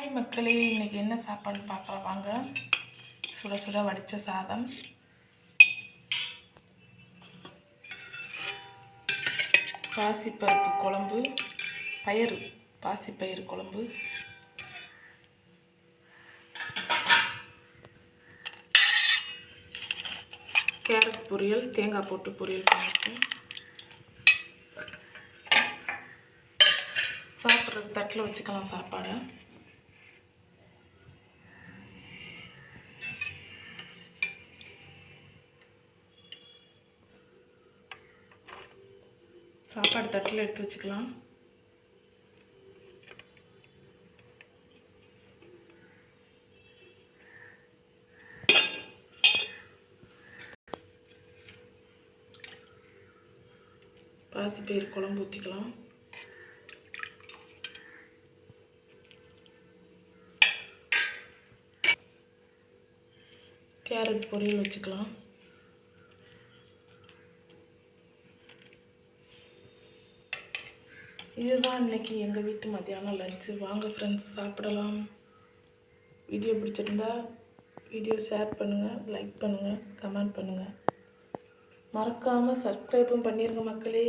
Hi மக்களே, இன்றைக்கி என்ன சாப்பாடுன்னு பார்க்கலாம் வாங்க. சுட சுட வடித்த சாதம், பாசிப்பருப்பு குழம்பு, பாசிப்பயிறு குழம்பு, கேரட் பொரியல், தேங்காய் போட்டு பொரியல் பண்ணியிருக்கேன். சாப்பிட்ற தட்டில் வச்சுக்கலாம் சாப்பாடை. சாப்பாடு தட்டில் எடுத்து வச்சுக்கலாம். பாசிப்பயிறு குழம்பு ஊற்றிக்கலாம். கேரட் பொரியல் வச்சுக்கலாம். இதுதான் இன்றைக்கி எங்கள் வீட்டு மத்தியானம் லஞ்சு. வாங்க ஃப்ரெண்ட்ஸ், சாப்பிடலாம். வீடியோ பிடிச்சிருந்தா வீடியோ ஷேர் பண்ணுங்கள், லைக் பண்ணுங்கள், கமெண்ட் பண்ணுங்கள். மறக்காமல் சப்ஸ்கிரைபும் பண்ணிடுங்க மக்களே.